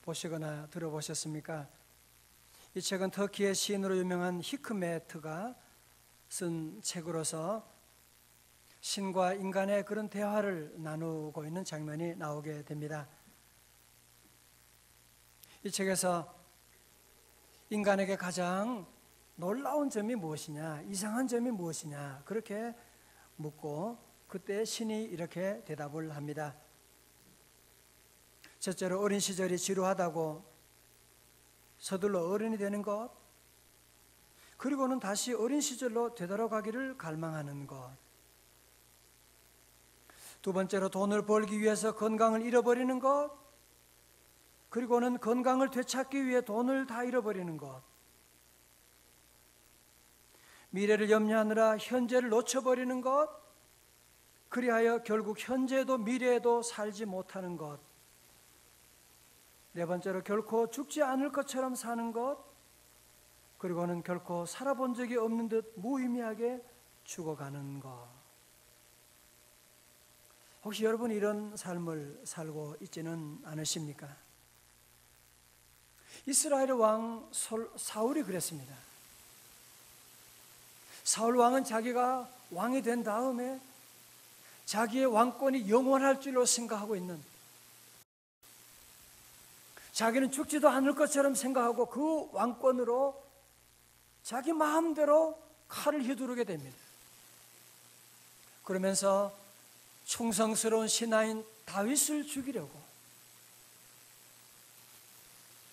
보시거나 들어보셨습니까? 이 책은 터키의 시인으로 유명한 히크메트가 쓴 책으로서 신과 인간의 그런 대화를 나누고 있는 장면이 나오게 됩니다. 이 책에서 인간에게 가장 놀라운 점이 무엇이냐, 이상한 점이 무엇이냐 그렇게 묻고 그때 신이 이렇게 대답을 합니다. 첫째로 어린 시절이 지루하다고 서둘러 어른이 되는 것, 그리고는 다시 어린 시절로 되돌아가기를 갈망하는 것, 두 번째로 돈을 벌기 위해서 건강을 잃어버리는 것, 그리고는 건강을 되찾기 위해 돈을 다 잃어버리는 것, 미래를 염려하느라 현재를 놓쳐버리는 것, 그리하여 결국 현재에도 미래에도 살지 못하는 것, 네 번째로 결코 죽지 않을 것처럼 사는 것, 그리고는 결코 살아본 적이 없는 듯 무의미하게 죽어가는 것. 혹시 여러분이 이런 삶을 살고 있지는 않으십니까? 이스라엘의 왕 사울이 그랬습니다. 사울 왕은 자기가 왕이 된 다음에 자기의 왕권이 영원할 줄로 생각하고 있는, 자기는 죽지도 않을 것처럼 생각하고 그 왕권으로 자기 마음대로 칼을 휘두르게 됩니다. 그러면서 충성스러운 신하인 다윗을 죽이려고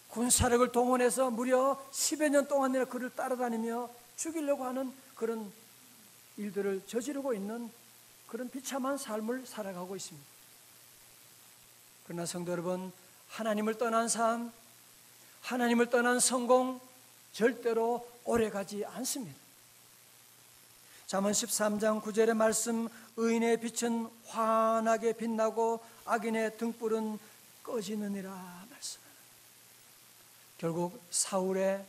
군사력을 동원해서 무려 10여 년 동안이나 그를 따라다니며 죽이려고 하는 그런 일들을 저지르고 있는 그런 비참한 삶을 살아가고 있습니다. 그러나 성도 여러분, 하나님을 떠난 삶, 하나님을 떠난 성공 절대로 오래가지 않습니다. 잠언 13장 9절의 말씀, 의인의 빛은 환하게 빛나고 악인의 등불은 꺼지느니라 말씀. 결국 사울의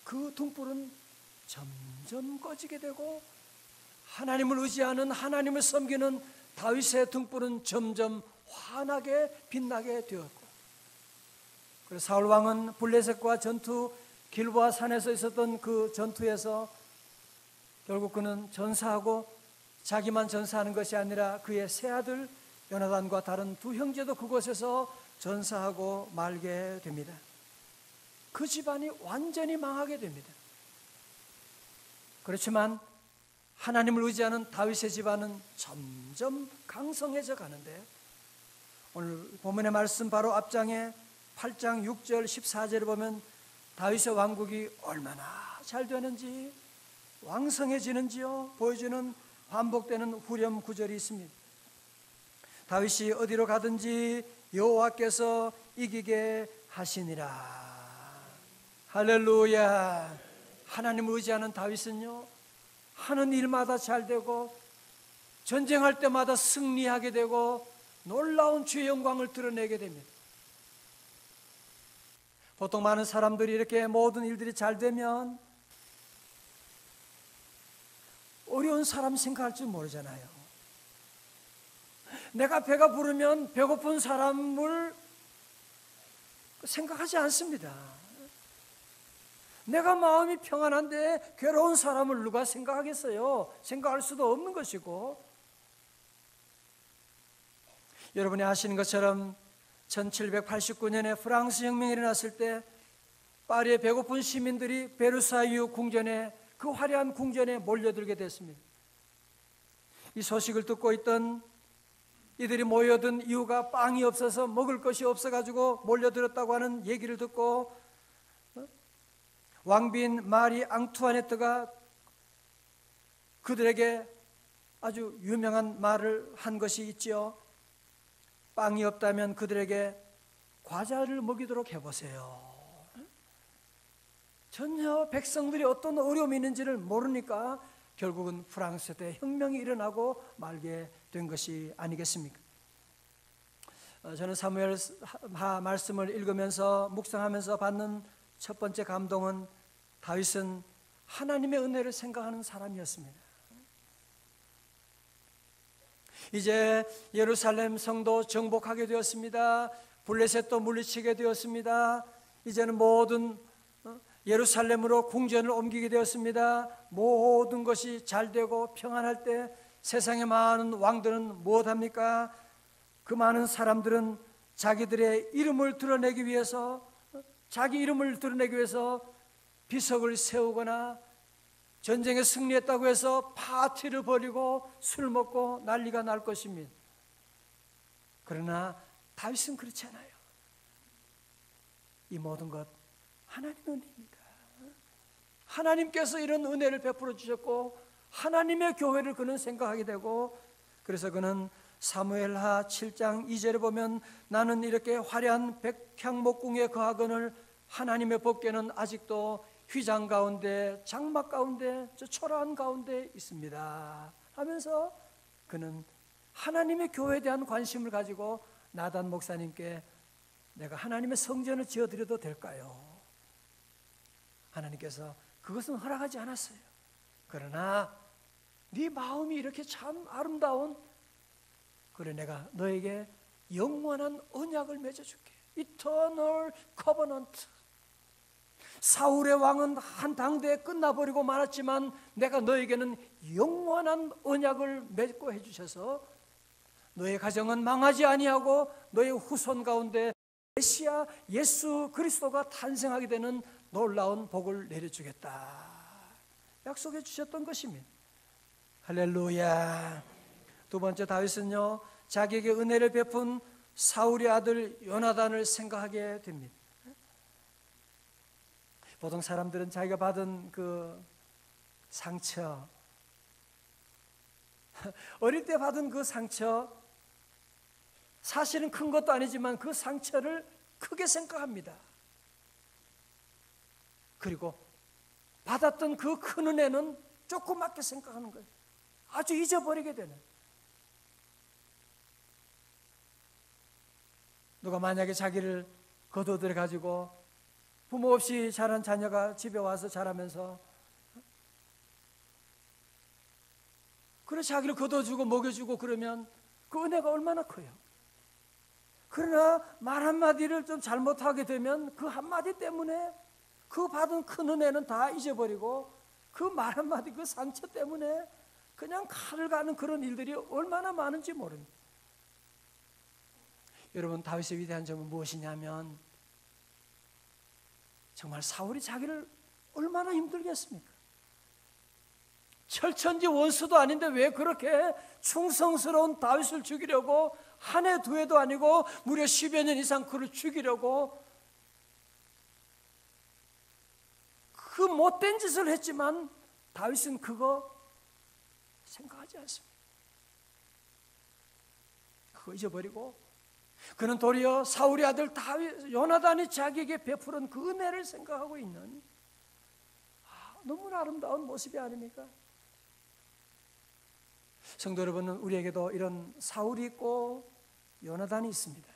그 등불은 점점 꺼지게 되고 하나님을 의지하는, 하나님을 섬기는 다윗의 등불은 점점 환하게 빛나게 되었고, 그래서 사울 왕은 블레셋과 전투, 길보아 산에서 있었던 그 전투에서 결국 그는 전사하고 자기만 전사하는 것이 아니라 그의 세 아들 요나단과 다른 두 형제도 그곳에서 전사하고 말게 됩니다. 그 집안이 완전히 망하게 됩니다. 그렇지만 하나님을 의지하는 다윗의 집안은 점점 강성해져 가는데, 오늘 본문의 말씀 바로 앞장에 8장 6절 14절을 보면 다윗의 왕국이 얼마나 잘 되는지, 왕성해지는지요 보여주는 반복되는 후렴 구절이 있습니다. 다윗이 어디로 가든지 여호와께서 이기게 하시니라. 할렐루야. 하나님을 의지하는 다윗은요, 하는 일마다 잘 되고 전쟁할 때마다 승리하게 되고 놀라운 주의 영광을 드러내게 됩니다. 보통 많은 사람들이 이렇게 모든 일들이 잘 되면 어려운 사람 생각할 줄 모르잖아요. 내가 배가 부르면 배고픈 사람을 생각하지 않습니다. 내가 마음이 평안한데 괴로운 사람을 누가 생각하겠어요? 생각할 수도 없는 것이고, 여러분이 아시는 것처럼 1789년에 프랑스 혁명이 일어났을 때 파리의 배고픈 시민들이 베르사유 궁전에, 그 화려한 궁전에 몰려들게 됐습니다. 이 소식을 듣고 있던 이들이 모여든 이유가 빵이 없어서, 먹을 것이 없어가지고 몰려들었다고 하는 얘기를 듣고 왕비인 마리 앙투아네트가 그들에게 아주 유명한 말을 한 것이 있지요. 빵이 없다면 그들에게 과자를 먹이도록 해보세요. 전혀 백성들이 어떤 어려움이 있는지를 모르니까 결국은 프랑스 때 혁명이 일어나고 말게 된 것이 아니겠습니까? 저는 사무엘하 말씀을 읽으면서 묵상하면서 받는 첫 번째 감동은 다윗은 하나님의 은혜를 생각하는 사람이었습니다. 이제 예루살렘 성도 정복하게 되었습니다. 블레셋도 물리치게 되었습니다. 이제는 모든 예루살렘으로 궁전을 옮기게 되었습니다. 모든 것이 잘 되고 평안할 때 세상의 많은 왕들은 무엇합니까? 그 많은 사람들은 자기들의 이름을 드러내기 위해서, 자기 이름을 드러내기 위해서 비석을 세우거나 전쟁에 승리했다고 해서 파티를 벌이고 술 먹고 난리가 날 것입니다. 그러나 다윗은 그렇지 않아요. 이 모든 것 하나님의 은혜입니다. 하나님께서 이런 은혜를 베풀어 주셨고 하나님의 교회를 그는 생각하게 되고, 그래서 그는 사무엘하 7장 2절에 보면 나는 이렇게 화려한 백향목궁에 거하거늘 하나님의 법궤는 아직도 휘장 가운데, 장막 가운데, 저 초라한 가운데 있습니다 하면서 그는 하나님의 교회에 대한 관심을 가지고 나단 목사님께 내가 하나님의 성전을 지어드려도 될까요? 하나님께서 그것은 허락하지 않았어요. 그러나 네 마음이 이렇게 참 아름다운, 그래 내가 너에게 영원한 언약을 맺어줄게. Eternal Covenant. 사울의 왕은 한 당대에 끝나버리고 말았지만 내가 너에게는 영원한 언약을 맺고 해주셔서 너의 가정은 망하지 아니하고 너의 후손 가운데 메시아 예수 그리스도가 탄생하게 되는 놀라운 복을 내려주겠다 약속해 주셨던 것입니다. 할렐루야. 두 번째, 다윗은요 자기에게 은혜를 베푼 사울의 아들 요나단을 생각하게 됩니다. 보통 사람들은 자기가 받은 그 상처, 어릴 때 받은 그 상처, 사실은 큰 것도 아니지만 그 상처를 크게 생각합니다. 그리고 받았던 그 큰 은혜는 조그맣게 생각하는 거예요. 아주 잊어버리게 되는. 누가 만약에 자기를 거둬들여 가지고 부모 없이 자란 자녀가 집에 와서 자라면서 그래 자기를 거둬주고 먹여주고 그러면 그 은혜가 얼마나 커요. 그러나 말 한마디를 좀 잘못하게 되면 그 한마디 때문에 그 받은 큰 은혜는 다 잊어버리고 그 말 한마디 그 상처 때문에 그냥 칼을 가는 그런 일들이 얼마나 많은지 모릅니다. 여러분, 다윗의 위대한 점은 무엇이냐면 정말 사울이 자기를 얼마나 힘들게 했습니까? 철천지 원수도 아닌데 왜 그렇게 충성스러운 다윗을 죽이려고 한 해 두 해도 아니고 무려 10여 년 이상 그를 죽이려고 그 못된 짓을 했지만 다윗은 그거 생각하지 않습니다. 그거 잊어버리고 그는 도리어 사울의 아들 다윗, 요나단이 자기에게 베푸는 그 은혜를 생각하고 있는 너무나 아름다운 모습이 아닙니까? 성도 여러분은 우리에게도 이런 사울이 있고 요나단이 있습니다.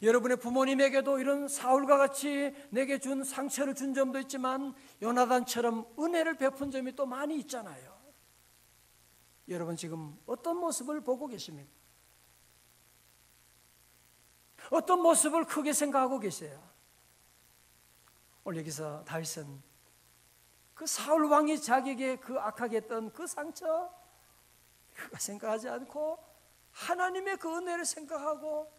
여러분의 부모님에게도 이런 사울과 같이 내게 준 상처를 준 점도 있지만 요나단처럼 은혜를 베푼 점이 또 많이 있잖아요. 여러분 지금 어떤 모습을 보고 계십니까? 어떤 모습을 크게 생각하고 계세요? 오늘 여기서 다윗은 그 사울 왕이 자기에게 그 악하게 했던 그 상처 그거 생각하지 않고 하나님의 그 은혜를 생각하고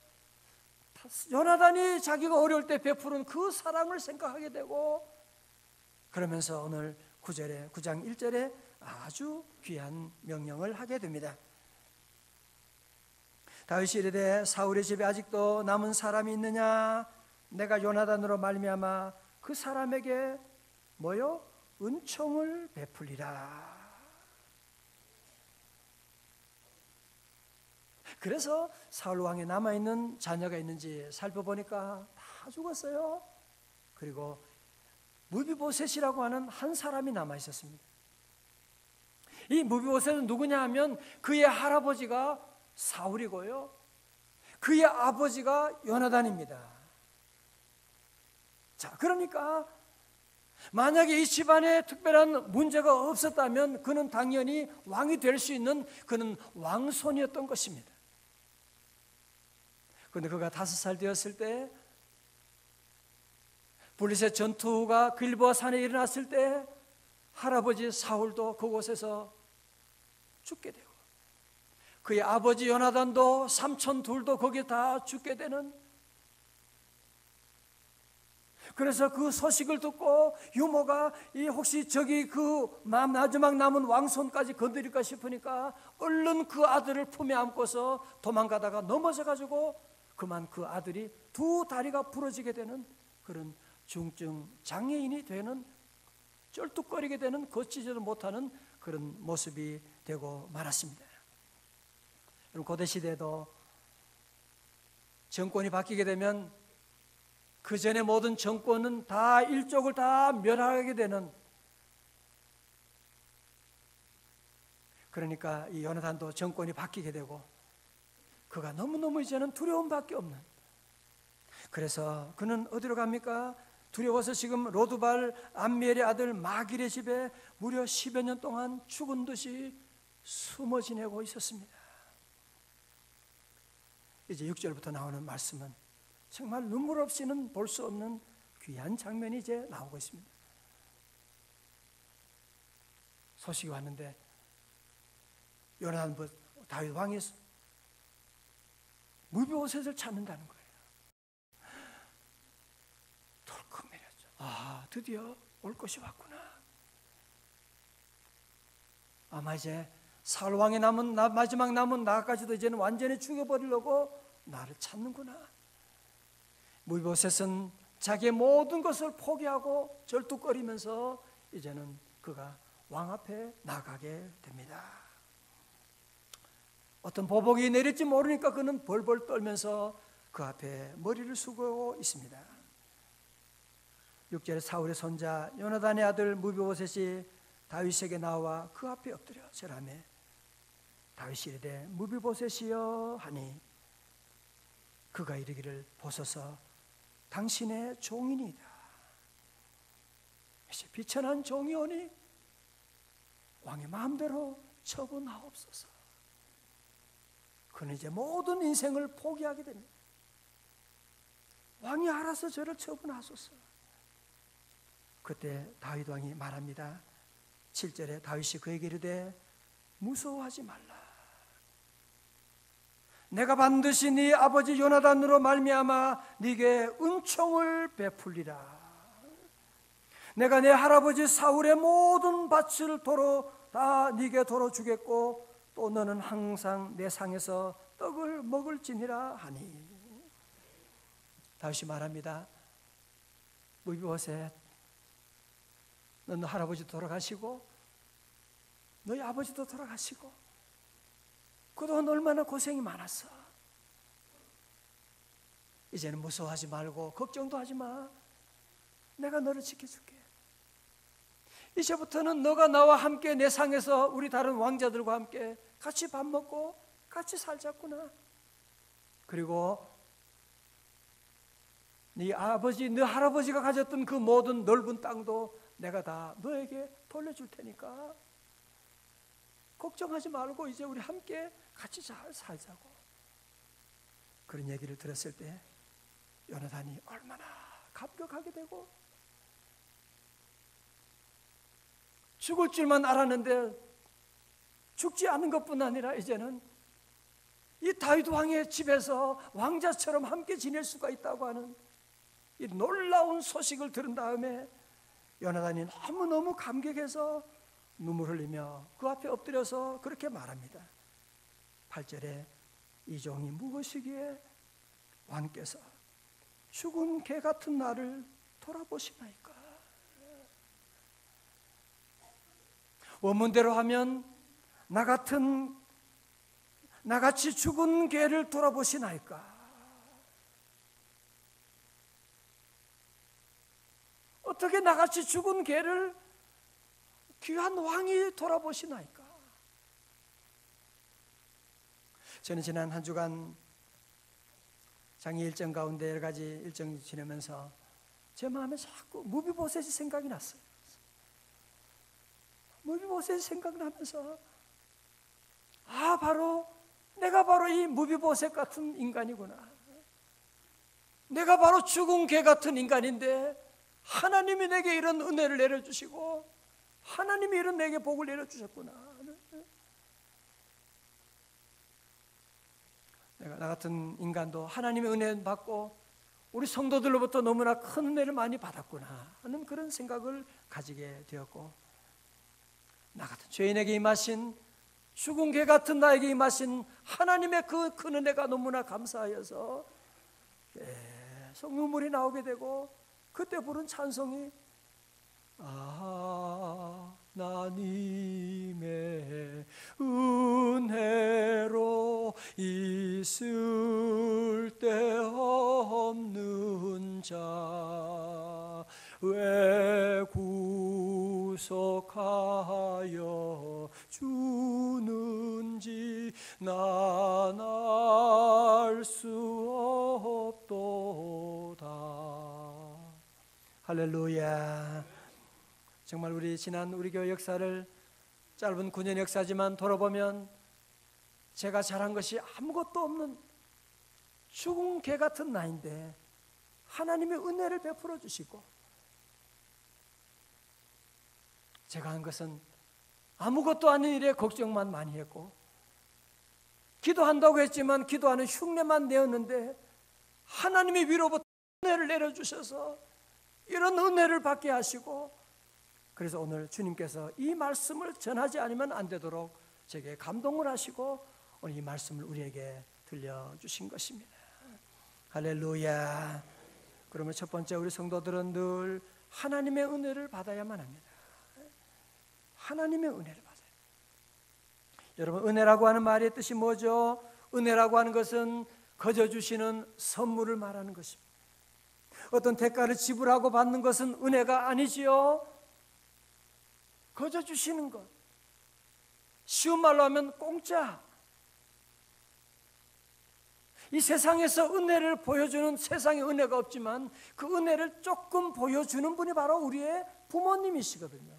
요나단이 자기가 어려울 때 베푸는 그 사랑을 생각하게 되고, 그러면서 오늘 9장 1절에 아주 귀한 명령을 하게 됩니다. 다윗이 이르되 사울의 집에 아직도 남은 사람이 있느냐? 내가 요나단으로 말미암아 그 사람에게 뭐요? 은총을 베풀리라. 그래서 사울 왕에 남아있는 자녀가 있는지 살펴보니까 다 죽었어요. 그리고 무비보셋이라고 하는 한 사람이 남아있었습니다. 이 무비보셋은 누구냐 하면 그의 할아버지가 사울이고요, 그의 아버지가 요나단입니다. 자, 그러니까 만약에 이 집안에 특별한 문제가 없었다면 그는 당연히 왕이 될 수 있는 그는 왕손이었던 것입니다. 그런데 그가 5살 되었을 때 블레셋 전투가 길보아 산에 일어났을 때 할아버지 사울도 그곳에서 죽게 되고 그의 아버지 요나단도 삼촌 둘도 거기에 다 죽게 되는, 그래서 그 소식을 듣고 유모가 혹시 저기 그 마지막 남은 왕손까지 건드릴까 싶으니까 얼른 그 아들을 품에 안고서 도망가다가 넘어져 가지고 그만 그 아들이 2 다리가 부러지게 되는 그런 중증 장애인이 되는, 쩔뚝거리게 되는, 걷지도 못하는 그런 모습이 되고 말았습니다. 고대 시대에도 정권이 바뀌게 되면 그 전에 모든 정권은 다 일족을 다 멸하게 되는, 그러니까 이 요나단도 정권이 바뀌게 되고 그가 너무너무 이제는 두려움밖에 없는, 그래서 그는 어디로 갑니까? 두려워서 지금 로두발 암미엘의 아들 마길의 집에 무려 10여 년 동안 죽은 듯이 숨어 지내고 있었습니다. 이제 6절부터 나오는 말씀은 정말 눈물 없이는 볼 수 없는 귀한 장면이 이제 나오고 있습니다. 소식이 왔는데 요나단 다윗 왕이 무비보셋을 찾는다는 거예요. 덜컥거렸죠. 아, 드디어 올 것이 왔구나. 아마 이제 사울 왕의 남은 마지막 남은 나까지도 이제는 완전히 죽여버리려고 나를 찾는구나. 무비보셋은 자기의 모든 것을 포기하고 절뚝거리면서 이제는 그가 왕 앞에 나가게 됩니다. 어떤 보복이 내릴지 모르니까 그는 벌벌 떨면서 그 앞에 머리를 숙이고 있습니다. 6절에 사울의 손자 요나단의 아들 무비보셋이 다윗에게 나와 그 앞에 엎드려 절하매 다윗이 이르되 무비보셋이여 하니 그가 이르기를 보소서 당신의 종이니이다. 이제 비천한 종이 오니 왕의 마음대로 처분하옵소서. 그는 이제 모든 인생을 포기하게 됩니다. 왕이 알아서 저를 처분하소서. 그때 다윗 왕이 말합니다. 7절에 다윗이 그에게 이르되 무서워하지 말라. 내가 반드시 네 아버지 요나단으로 말미암아 네게 은총을 베풀리라. 내가 내 할아버지 사울의 모든 밭을 도로 다 네게 도로 주겠고 또 너는 항상 내 상에서 떡을 먹을지니라 하니. 다윗이 말합니다. 무비보셋, 너 할아버지도 돌아가시고 너희 아버지도 돌아가시고 그동안 얼마나 고생이 많았어. 이제는 무서워하지 말고 걱정도 하지 마. 내가 너를 지켜줄게. 이제부터는 너가 나와 함께 내 상에서 우리 다른 왕자들과 함께 같이 밥 먹고 같이 살자꾸나. 그리고 네 아버지, 네 할아버지가 가졌던 그 모든 넓은 땅도 내가 다 너에게 돌려줄 테니까 걱정하지 말고 이제 우리 함께 같이 잘 살자고. 그런 얘기를 들었을 때 요나단이 얼마나 감격하게 되고 죽을 줄만 알았는데 죽지 않은 것뿐 아니라 이제는 이 다윗 왕의 집에서 왕자처럼 함께 지낼 수가 있다고 하는 이 놀라운 소식을 들은 다음에 요나단이 너무너무 감격해서 눈물 흘리며 그 앞에 엎드려서 그렇게 말합니다. 8절에 이 종이 무엇이기에 왕께서 죽은 개 같은 나를 돌아보시나이까. 원문대로 하면 나같이 죽은 개를 돌아보시나이까. 어떻게 나같이 죽은 개를 귀한 왕이 돌아보시나이까. 저는 지난 한 주간 장애 일정 가운데 여러 가지 일정 지내면서 제 마음에 자꾸 무비보셋이 생각이 났어요. 무비보셋이 생각나면서 내가 바로 이 무비보셋 같은 인간이구나. 내가 바로 죽은 개 같은 인간인데 하나님이 내게 이런 은혜를 내려주시고 하나님이 이런 내게 복을 내려주셨구나. 내가 나 같은 인간도 하나님의 은혜 받고 우리 성도들로부터 너무나 큰 은혜를 많이 받았구나 하는 그런 생각을 가지게 되었고, 나 같은 죄인에게 임하신, 죽은 개 같은 나에게 임하신 하나님의 그 큰 은혜가 너무나 감사하여서 계속 눈물이 나오게 되고, 그때 부른 찬송이 하나님의 은혜로 있을 데 없는 자 왜 구속하여 주는지 난 알 수 없도다. 할렐루야. 정말 우리 지난 우리 교회 역사를, 짧은 9년 역사지만 돌아보면 제가 잘한 것이 아무것도 없는 죽은 개 같은 나인데 하나님의 은혜를 베풀어 주시고, 제가 한 것은 아무것도 아닌 일에 걱정만 많이 했고, 기도한다고 했지만 기도하는 흉내만 내었는데 하나님이 위로부터 은혜를 내려주셔서 이런 은혜를 받게 하시고, 그래서 오늘 주님께서 이 말씀을 전하지 않으면 안 되도록 제게 감동을 하시고 오늘 이 말씀을 우리에게 들려주신 것입니다. 할렐루야. 그러면 첫 번째, 우리 성도들은 늘 하나님의 은혜를 받아야만 합니다. 하나님의 은혜를 받아요. 여러분, 은혜라고 하는 말의 뜻이 뭐죠? 은혜라고 하는 것은 거저 주시는 선물을 말하는 것입니다. 어떤 대가를 지불하고 받는 것은 은혜가 아니지요. 거저 주시는 것, 쉬운 말로 하면 공짜. 이 세상에서 은혜를 보여주는 세상에 은혜가 없지만 그 은혜를 조금 보여주는 분이 바로 우리의 부모님이시거든요.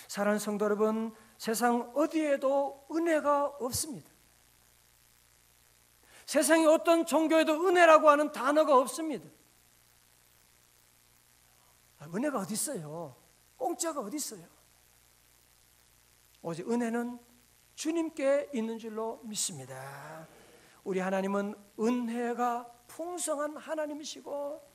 사랑하는 성도 여러분, 세상 어디에도 은혜가 없습니다. 세상의 어떤 종교에도 은혜라고 하는 단어가 없습니다. 은혜가 어디 있어요? 공짜가 어디 있어요? 오직 은혜는 주님께 있는 줄로 믿습니다. 우리 하나님은 은혜가 풍성한 하나님이시고,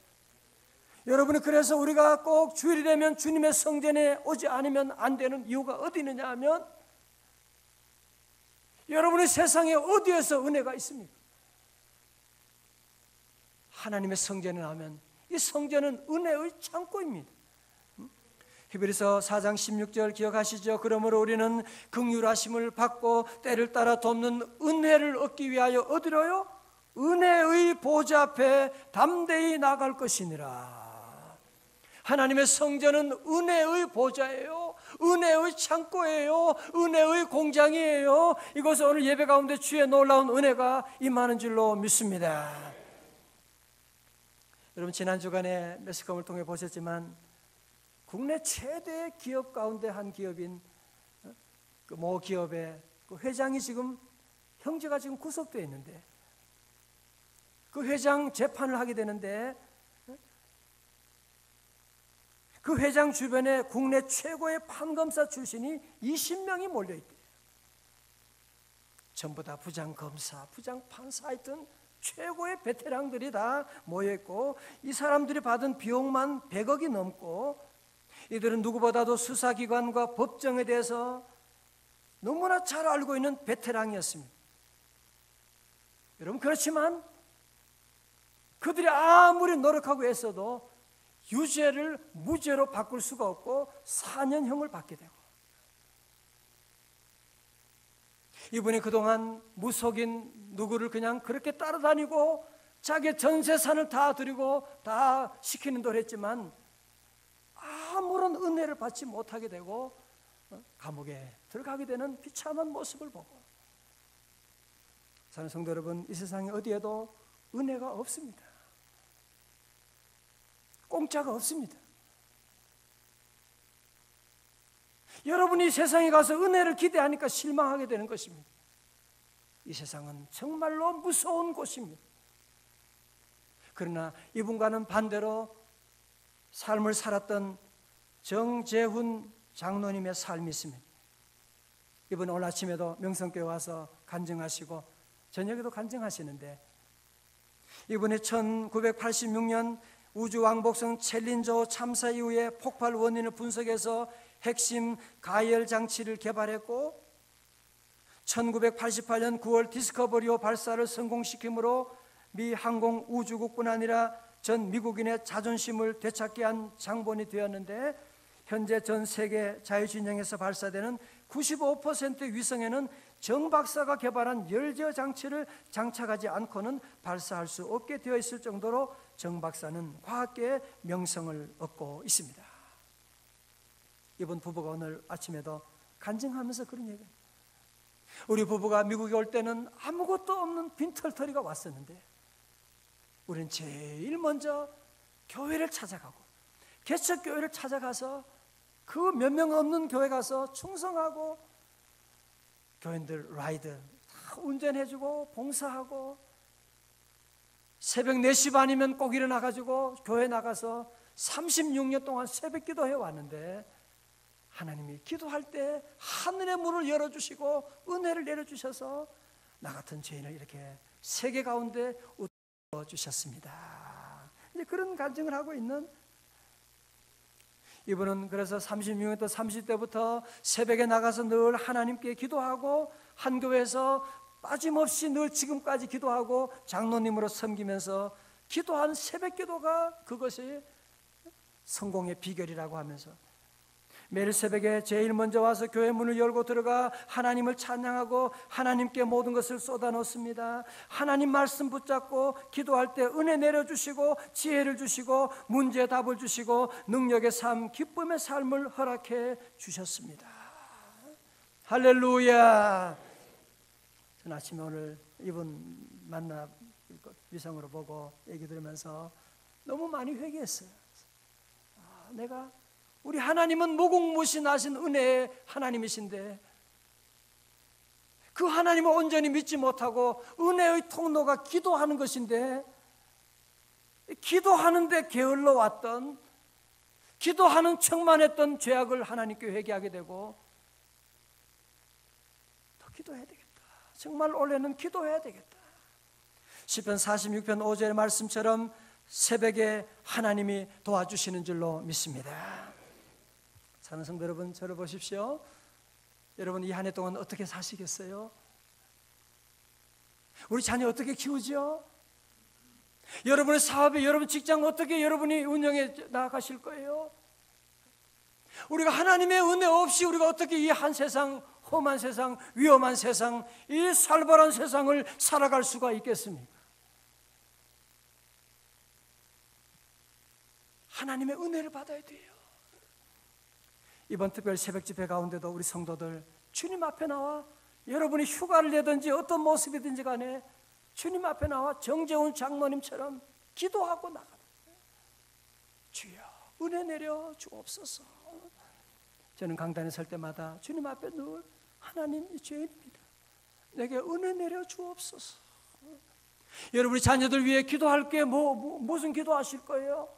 여러분이 그래서 우리가 꼭 주일이 되면 주님의 성전에 오지 않으면 안 되는 이유가 어디 있느냐 하면, 여러분의 세상에 어디에서 은혜가 있습니까? 하나님의 성전에 나오면 이 성전은 은혜의 창고입니다. 히브리서 4장 16절 기억하시죠? 그러므로 우리는 긍휼하심을 받고 때를 따라 돕는 은혜를 얻기 위하여 어디로요? 은혜의 보좌 앞에 담대히 나갈 것이니라. 하나님의 성전은 은혜의 보좌예요. 은혜의 창고예요. 은혜의 공장이에요. 이것은 오늘 예배 가운데 주의 놀라운 은혜가 임하는 줄로 믿습니다. 여러분, 지난 주간에 매스컴을 통해 보셨지만 국내 최대 기업 가운데 한 기업인 그 모 기업의 그 회장이 지금, 형제가 지금 구속되어 있는데, 그 회장 재판을 하게 되는데 그 회장 주변에 국내 최고의 판검사 출신이 20명이 몰려있대요. 전부 다 부장검사, 부장판사, 하여튼 최고의 베테랑들이 다 모여있고, 이 사람들이 받은 비용만 100억이 넘고, 이들은 누구보다도 수사기관과 법정에 대해서 너무나 잘 알고 있는 베테랑이었습니다. 여러분, 그렇지만 그들이 아무리 노력하고 애써도 유죄를 무죄로 바꿀 수가 없고 4년형을 받게 되고, 이분이 그동안 무속인 누구를 그냥 그렇게 따라다니고 자기의 전 재산을 다 드리고 다 시키는 대로 했지만 아무런 은혜를 받지 못하게 되고 감옥에 들어가게 되는 비참한 모습을 보고, 사랑하는 성도 여러분, 이 세상에 어디에도 은혜가 없습니다. 공짜가 없습니다. 여러분이 세상에 가서 은혜를 기대하니까 실망하게 되는 것입니다. 이 세상은 정말로 무서운 곳입니다. 그러나 이분과는 반대로 삶을 살았던 정재훈 장로님의 삶이 있습니다. 이분 오늘 아침에도 명성교회 와서 간증하시고 저녁에도 간증하시는데, 이분이 1986년 우주왕복선 챌린저 참사 이후에 폭발 원인을 분석해서 핵심 가열 장치를 개발했고, 1988년 9월 디스커버리호 발사를 성공시킴으로 미 항공 우주국뿐 아니라 전 미국인의 자존심을 되찾게 한 장본이 되었는데, 현재 전 세계 자유진영에서 발사되는 95% 위성에는 정 박사가 개발한 열제어 장치를 장착하지 않고는 발사할 수 없게 되어 있을 정도로 정 박사는 과학계의 명성을 얻고 있습니다. 이번 부부가 오늘 아침에도 간증하면서 그런 얘기예요. 우리 부부가 미국에 올 때는 아무것도 없는 빈털터리가 왔었는데, 우리는 제일 먼저 교회를 찾아가고 개척교회를 찾아가서 그 몇 명 없는 교회 가서 충성하고 교인들 라이드 다 운전해주고 봉사하고, 새벽 4시 반이면 꼭 일어나가지고 교회 나가서 36년 동안 새벽 기도해 왔는데, 하나님이 기도할 때 하늘의 문을 열어주시고 은혜를 내려주셔서 나 같은 죄인을 이렇게 세계 가운데 주셨습니다. 이제 그런 간증을 하고 있는 이분은, 그래서 36년 또 30대부터 새벽에 나가서 늘 하나님께 기도하고 한 교회에서 빠짐없이 늘 지금까지 기도하고 장로님으로 섬기면서 기도한 새벽 기도가 그것이 성공의 비결이라고 하면서 매일 새벽에 제일 먼저 와서 교회 문을 열고 들어가 하나님을 찬양하고 하나님께 모든 것을 쏟아놓습니다. 하나님 말씀 붙잡고 기도할 때 은혜 내려주시고 지혜를 주시고 문제 답을 주시고 능력의 삶, 기쁨의 삶을 허락해 주셨습니다. 할렐루야. 저는 아침에 오늘 이분 만나 위성으로 보고 얘기 들으면서 너무 많이 회개했어요. 내가, 우리 하나님은 무궁무진하신 은혜의 하나님이신데 그 하나님을 온전히 믿지 못하고 은혜의 통로가 기도하는 것인데, 기도하는데 게을러 왔던, 기도하는 척만 했던 죄악을 하나님께 회개하게 되고, 더 기도해야 되겠다, 정말 올해는 기도해야 되겠다. 시편 46편 5절의 말씀처럼 새벽에 하나님이 도와주시는 줄로 믿습니다. 사는 성도 여러분, 저를 보십시오. 여러분 이 한 해 동안 어떻게 사시겠어요? 우리 자녀 어떻게 키우죠? 여러분의 사업에, 여러분 직장 어떻게 여러분이 운영해 나가실 거예요? 우리가 하나님의 은혜 없이 우리가 어떻게 이 한 세상, 험한 세상, 위험한 세상, 이 살벌한 세상을 살아갈 수가 있겠습니까? 하나님의 은혜를 받아야 돼요. 이번 특별 새벽 집회 가운데도 우리 성도들 주님 앞에 나와, 여러분이 휴가를 내든지 어떤 모습이든지 간에 주님 앞에 나와 정재훈 장로님처럼 기도하고 나가라. 주여 은혜 내려 주옵소서. 저는 강단에 설 때마다 주님 앞에 늘 하나님, 이 죄인입니다, 내게 은혜 내려 주옵소서. 여러분이 자녀들 위해 기도할 게 무슨 기도하실 거예요?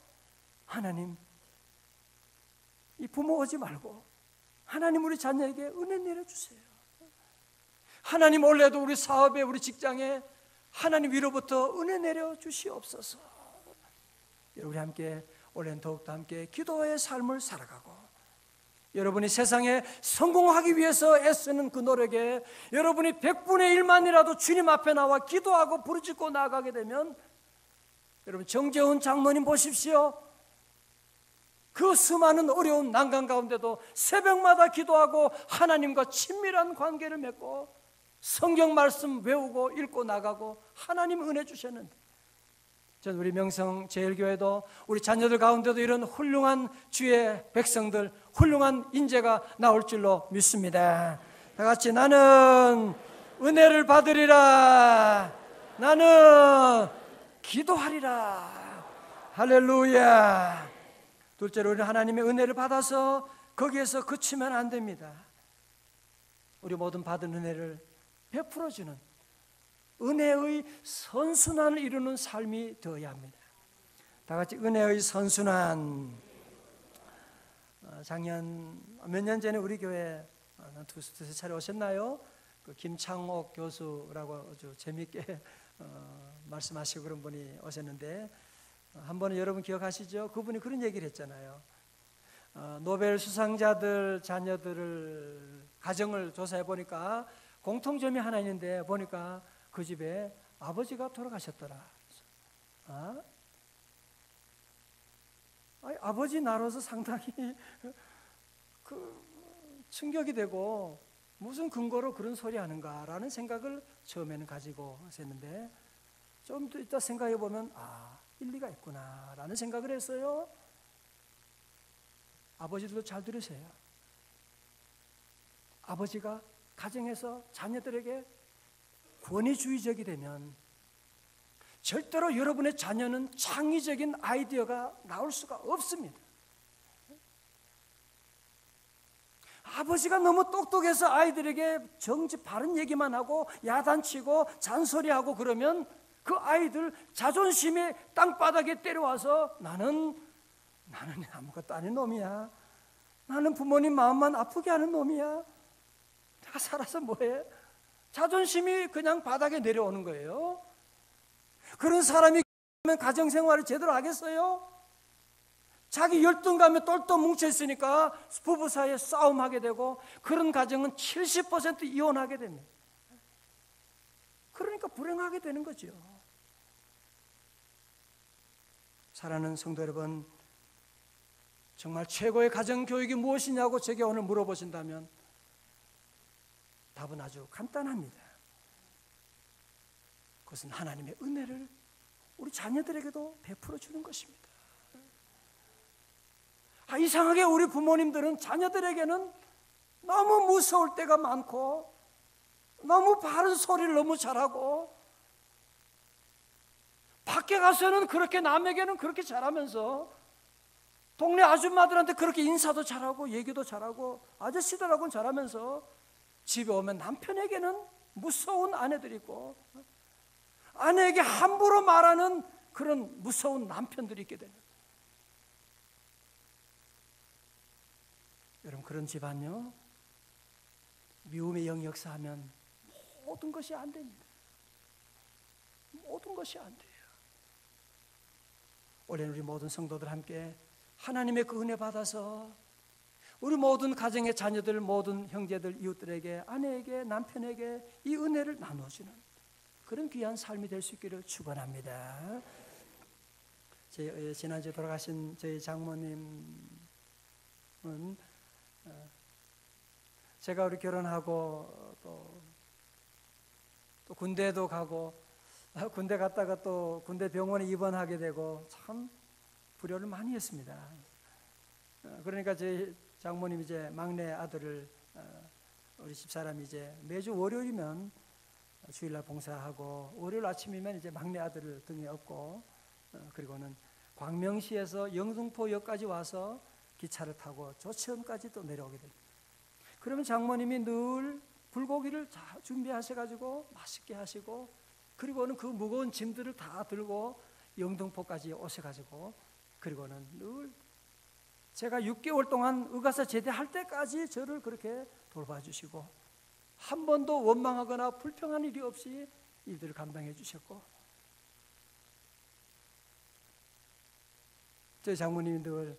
하나님, 이 부모 오지 말고 하나님 우리 자녀에게 은혜 내려주세요. 하나님 올해도 우리 사업에, 우리 직장에 하나님 위로부터 은혜 내려주시옵소서. 우리 함께 올해는 더욱더 함께 기도의 삶을 살아가고, 여러분이 세상에 성공하기 위해서 애쓰는 그 노력에 여러분이 100분의 1만이라도 주님 앞에 나와 기도하고 부르짖고 나아가게 되면, 여러분 정재훈 장로님 보십시오. 그 수많은 어려운 난간 가운데도 새벽마다 기도하고 하나님과 친밀한 관계를 맺고 성경 말씀 외우고 읽고 나가고 하나님 은혜 주셨는데, 전 우리 명성제일교회도 우리 자녀들 가운데도 이런 훌륭한 주의 백성들, 훌륭한 인재가 나올 줄로 믿습니다. 다 같이 나는 은혜를 받으리라, 나는 기도하리라. 할렐루야. 둘째로 우리는 하나님의 은혜를 받아서 거기에서 그치면 안 됩니다. 우리 모든 받은 은혜를 베풀어주는, 은혜의 선순환을 이루는 삶이 되어야 합니다. 다 같이 은혜의 선순환. 작년 몇 년 전에 우리 교회 두세 차례 오셨나요? 그 김창옥 교수라고 아주 재미있게 말씀하시고 그런 분이 오셨는데, 한 번은 여러분 기억하시죠? 그분이 그런 얘기를 했잖아요. 노벨 수상자들 자녀들을 가정을 조사해 보니까 공통점이 하나 있는데, 보니까 그 집에 아버지가 돌아가셨더라. 아버지 나로서 상당히 충격이 되고, 무슨 근거로 그런 소리 하는가라는 생각을 처음에는 가지고 있었는데, 좀 더 이따 생각해 보면 일리가 있구나라는 생각을 했어요. 아버지들도 잘 들으세요. 아버지가 가정에서 자녀들에게 권위주의적이 되면 절대로 여러분의 자녀는 창의적인 아이디어가 나올 수가 없습니다. 아버지가 너무 똑똑해서 아이들에게 정지 바른 얘기만 하고 야단치고 잔소리하고 그러면 그 아이들 자존심이 땅바닥에 때려와서 나는 아무것도 아닌 놈이야. 나는 부모님 마음만 아프게 하는 놈이야. 내가 살아서 뭐해? 자존심이 그냥 바닥에 내려오는 거예요. 그런 사람이 가정생활을 제대로 하겠어요? 자기 열등감에 똘똘 뭉쳐있으니까 부부 사이에 싸움하게 되고, 그런 가정은 70% 이혼하게 됩니다. 그러니까 불행하게 되는 거죠. 사랑하는 성도 여러분, 정말 최고의 가정교육이 무엇이냐고 제게 오늘 물어보신다면 답은 아주 간단합니다. 그것은 하나님의 은혜를 우리 자녀들에게도 베풀어 주는 것입니다. 이상하게 우리 부모님들은 자녀들에게는 너무 무서울 때가 많고, 너무 바른 소리를 너무 잘하고, 밖에 가서는 그렇게 남에게는 그렇게 잘하면서 동네 아줌마들한테 그렇게 인사도 잘하고 얘기도 잘하고 아저씨들하고는 잘하면서 집에 오면 남편에게는 무서운 아내들이 있고, 아내에게 함부로 말하는 그런 무서운 남편들이 있게 됩니다. 여러분, 그런 집안요, 미움의 영이 역사하면 모든 것이 안 됩니다. 모든 것이 안 돼요. 올해는 우리 모든 성도들 함께 하나님의 그 은혜 받아서 우리 모든 가정의 자녀들, 모든 형제들, 이웃들에게, 아내에게, 남편에게 이 은혜를 나눠주는 그런 귀한 삶이 될 수 있기를 축원합니다. 지난주에 돌아가신 저희 장모님은 제가 우리 결혼하고 또 군대도 가고, 군대 갔다가 또 군대 병원에 입원하게 되고 참 불효를 많이 했습니다. 그러니까 제 장모님 이제 막내 아들을 우리 집사람이 이제 매주 월요일이면 주일날 봉사하고, 월요일 아침이면 이제 막내 아들을 등에 업고, 그리고는 광명시에서 영등포역까지 와서 기차를 타고 조치원까지 또 내려오게 됩니다. 그러면 장모님이 늘 불고기를 다 준비하셔가지고 맛있게 하시고, 그리고는 그 무거운 짐들을 다 들고 영등포까지 오셔가지고, 그리고는 늘 제가 6개월 동안 의가사 제대할 때까지 저를 그렇게 돌봐주시고, 한 번도 원망하거나 불평한 일이 없이 일들을 감당해 주셨고, 저희 장모님이 늘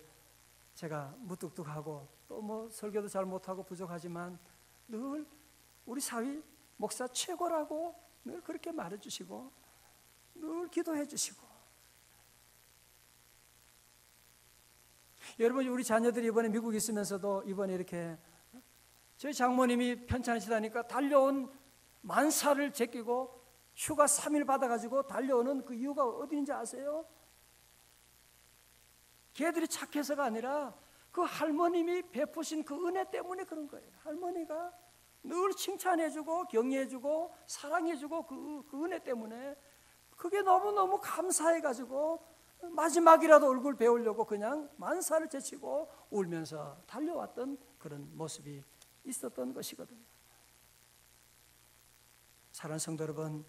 제가 무뚝뚝하고 또 뭐 설교도 잘 못하고 부족하지만 늘 우리 사위 목사 최고라고 늘 그렇게 말해주시고, 늘 기도해 주시고. 여러분, 우리 자녀들이 이번에 미국에 있으면서도 이번에 이렇게 저희 장모님이 편찮으시다니까 달려온 만사를 제끼고 휴가 3일 받아가지고 달려오는 그 이유가 어디 있는지 아세요? 걔들이 착해서가 아니라 그 할머님이 베푸신 그 은혜 때문에 그런 거예요. 할머니가 늘 칭찬해주고 격려해주고 사랑해주고 그 은혜 때문에 그게 너무너무 감사해가지고 마지막이라도 얼굴 배우려고 그냥 만사를 제치고 울면서 달려왔던 그런 모습이 있었던 것이거든요. 사랑하는 성도 여러분,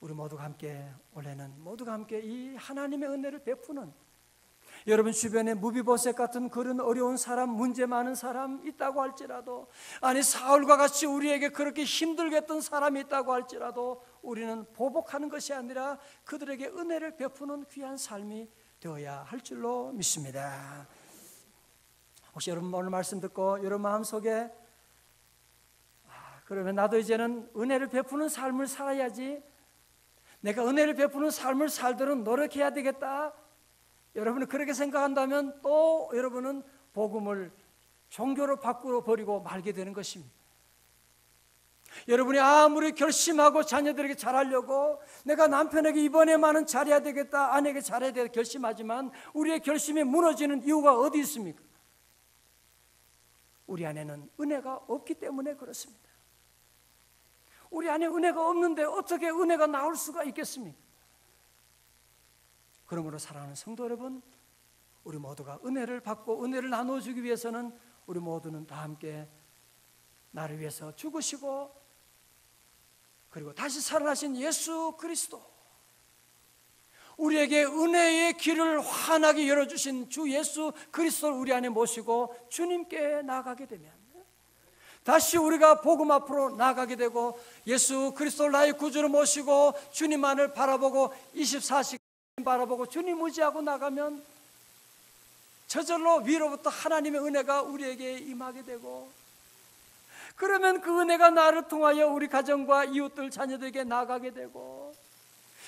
우리 모두가 함께 올해는 모두가 함께 이 하나님의 은혜를 베푸는, 여러분 주변에 무비보셋 같은 그런 어려운 사람, 문제 많은 사람 있다고 할지라도, 아니 사울과 같이 우리에게 그렇게 힘들게 했던 사람이 있다고 할지라도 우리는 보복하는 것이 아니라 그들에게 은혜를 베푸는 귀한 삶이 되어야 할 줄로 믿습니다. 혹시 여러분 오늘 말씀 듣고 여러분 마음속에 그러면 나도 이제는 은혜를 베푸는 삶을 살아야지, 내가 은혜를 베푸는 삶을 살도록 노력해야 되겠다, 여러분이 그렇게 생각한다면 또 여러분은 복음을 종교로 바꾸어 버리고 말게 되는 것입니다. 여러분이 아무리 결심하고 자녀들에게 잘하려고 내가 남편에게 이번에만은 잘해야 되겠다, 아내에게 잘해야 되겠다 결심하지만 우리의 결심이 무너지는 이유가 어디 있습니까? 우리 안에는 은혜가 없기 때문에 그렇습니다. 우리 안에 은혜가 없는데 어떻게 은혜가 나올 수가 있겠습니까? 그러므로 사랑하는 성도 여러분, 우리 모두가 은혜를 받고 은혜를 나눠주기 위해서는 우리 모두는 다 함께 나를 위해서 죽으시고 그리고 다시 살아나신 예수 그리스도, 우리에게 은혜의 길을 환하게 열어주신 주 예수 그리스도를 우리 안에 모시고 주님께 나아가게 되면 다시 우리가 복음 앞으로 나아가게 되고 예수 그리스도를 나의 구주로 모시고 주님만을 바라보고 24시간 바라보고 주님 의지하고 나가면 저절로 위로부터 하나님의 은혜가 우리에게 임하게 되고, 그러면 그 은혜가 나를 통하여 우리 가정과 이웃들 자녀들에게 나아가게 되고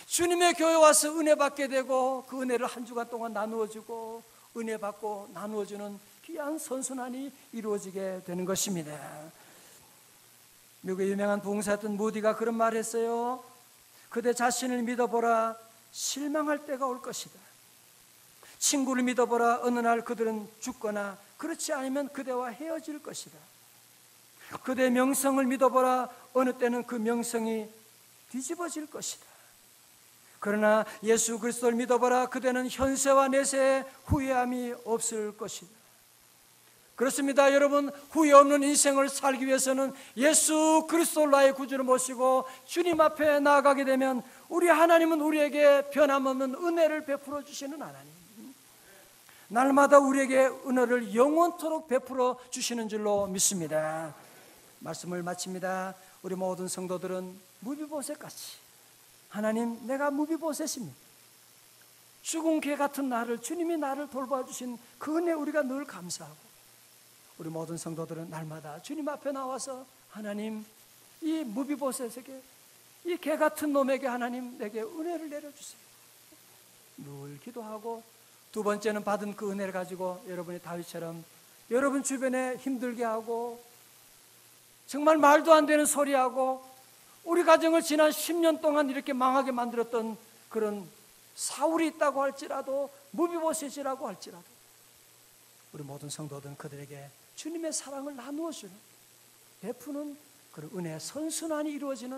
주님의 교회 와서 은혜 받게 되고 그 은혜를 한 주간 동안 나누어주고 은혜 받고 나누어주는 귀한 선순환이 이루어지게 되는 것입니다. 미국의 유명한 부흥사였던 무디가 그런 말을 했어요. 그대 자신을 믿어보라, 실망할 때가 올 것이다. 친구를 믿어보라, 어느 날 그들은 죽거나 그렇지 않으면 그대와 헤어질 것이다. 그대 명성을 믿어보라, 어느 때는 그 명성이 뒤집어질 것이다. 그러나 예수 그리스도를 믿어보라, 그대는 현세와 내세에 후회함이 없을 것이다. 그렇습니다. 여러분, 후회 없는 인생을 살기 위해서는 예수 그리스도를 나의 구주로 모시고 주님 앞에 나아가게 되면 우리 하나님은 우리에게 변함없는 은혜를 베풀어 주시는 하나님, 날마다 우리에게 은혜를 영원토록 베풀어 주시는 줄로 믿습니다. 말씀을 마칩니다. 우리 모든 성도들은 무비보셋같이, 하나님 내가 무비보셋입니다. 죽은 개 같은 나를, 주님이 나를 돌봐주신 그 은혜 우리가 늘 감사하고, 우리 모든 성도들은 날마다 주님 앞에 나와서 하나님 이 무비보셋에게, 이 개 같은 놈에게 하나님 내게 은혜를 내려주세요 늘 기도하고, 두 번째는 받은 그 은혜를 가지고 여러분이 다윗처럼 여러분 주변에 힘들게 하고 정말 말도 안 되는 소리하고 우리 가정을 지난 10년 동안 이렇게 망하게 만들었던 그런 사울이 있다고 할지라도, 무비보셋이라고 할지라도 우리 모든 성도들은 그들에게 주님의 사랑을 나누어주는, 베푸는 그런 은혜의 선순환이 이루어지는